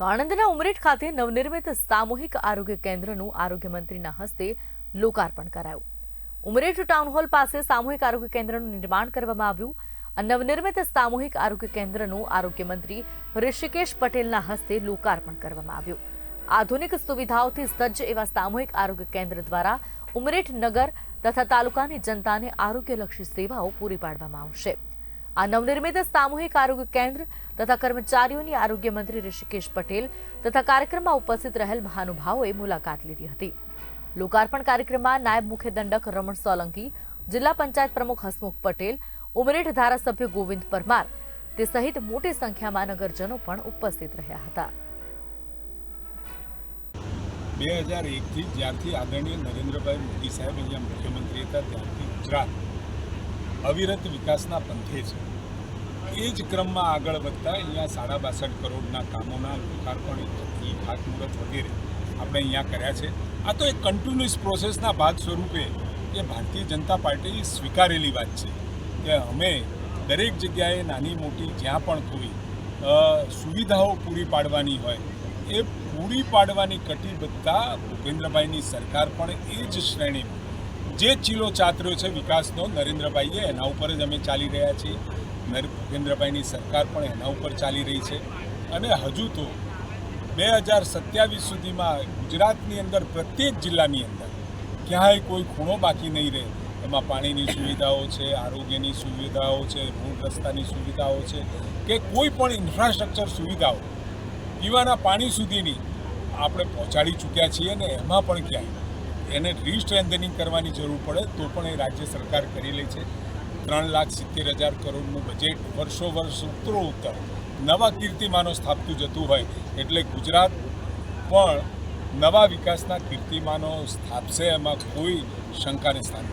તો આણંદના ઉમરેઠ ખાતે નવનિર્મિત સામૂહિક આરોગ્ય કેન્દ્રનું આરોગ્ય મંત્રીના હસ્તે લોકાર્પણ કરાયું। ઉમરેઠ ટાઉન હોલ પાસે સામૂહિક આરોગ્ય કેન્દ્રનું નિર્માણ કરવામાં આવ્યું। આ નવનિર્મિત સામૂહિક આરોગ્ય કેન્દ્રનું આરોગ્ય મંત્રી ઋષિકેશ પટેલના હસ્તે લોકાર્પણ કરવામાં આવ્યું। આધુનિક સુવિધાઓથી સજ્જ એવા સામૂહિક આરોગ્ય કેન્દ્ર દ્વારા ઉમરેઠ નગર તથા તાલુકાની જનતાને આરોગ્યલક્ષી સેવાઓ પૂરી પાડવામાં આવશે। આ નવનિર્મિત સામૂહિક આરોગ્ય કેન્દ્ર તથા કર્મચારીઓની આરોગ્ય મંત્રી ઋષિકેશ પટેલ તથા કાર્યક્રમમાં ઉપસ્થિત રહેલ મહાનુભાવોએ મુલાકાત લીધી હતી। લોકાર્પણ કાર્યક્રમમાં નાયબ મુખ્ય દંડક રમણ સોલંકી, જિલ્લા પંચાયત પ્રમુખ હસમુખ પટેલ, ઉમરેઠ ધારાસભ્ય ગોવિંદ પરમાર તે સહિત મોટી સંખ્યામાં નગરજનો પણ ઉપસ્થિત રહ્યા હતા। 2001થી જ્યારથી આદરણીય નરેન્દ્રભાઈ મોદી સાહેબ અહીંયા મુખ્યમંત્રી હતા ત્યારથી ગુજરાત અવિરત વિકાસના પંથે છે। એ જ ક્રમમાં આગળ વધતા અહીંયા 62.5 કરોડના કામોના લોકાર્પણ, ખાતમુહૂર્ત વગેરે આપણે અહીંયા કર્યા છે। આ તો એક કન્ટિન્યુઅસ પ્રોસેસના ભાગ સ્વરૂપે એ ભારતીય જનતા પાર્ટી સ્વીકારેલી વાત છે કે અમે દરેક જગ્યાએ નાની મોટી જ્યાં પણ કોઈ સુવિધાઓ પૂરી પાડવાની હોય એ પૂરી પાડવાની કટિબદ્ધતા ભૂપેન્દ્રભાઈની સરકાર પણ એ જ શ્રેણીમાં જે ચીલો ચાતર્યો છે વિકાસનો નરેન્દ્રભાઈએ એના ઉપર જ અમે ચાલી રહ્યા છીએ। ભૂપેન્દ્રભાઈની સરકાર પણ એના ઉપર ચાલી રહી છે અને હજુ તો 2027 સુધીમાં ગુજરાતની અંદર પ્રત્યેક જિલ્લાની અંદર ક્યાંય કોઈ ખૂણો બાકી નહીં રહે। એમાં પાણીની સુવિધાઓ છે, આરોગ્યની સુવિધાઓ છે, રોડ રસ્તાની સુવિધાઓ છે કે કોઈ પણ ઇન્ફ્રાસ્ટ્રક્ચર સુવિધાઓ પીવાના પાણી સુધીની આપણે પહોંચાડી ચૂક્યા છીએ ને એમાં પણ ક્યાંય એને રીસ્ટ્રેન્થનિંગ કરવાની જરૂર પડે તો પણ એ રાજ્ય સરકાર કરી લે છે। 3,70,000 કરોડનું બજેટ વર્ષો વર્ષ ઉત્તરોત્તર નવા કીર્તિમાનો સ્થાપતું જતું હોય એટલે ગુજરાત પણ નવા વિકાસના કીર્તિમાનો સ્થાપશે, એમાં કોઈ શંકાને સ્થાન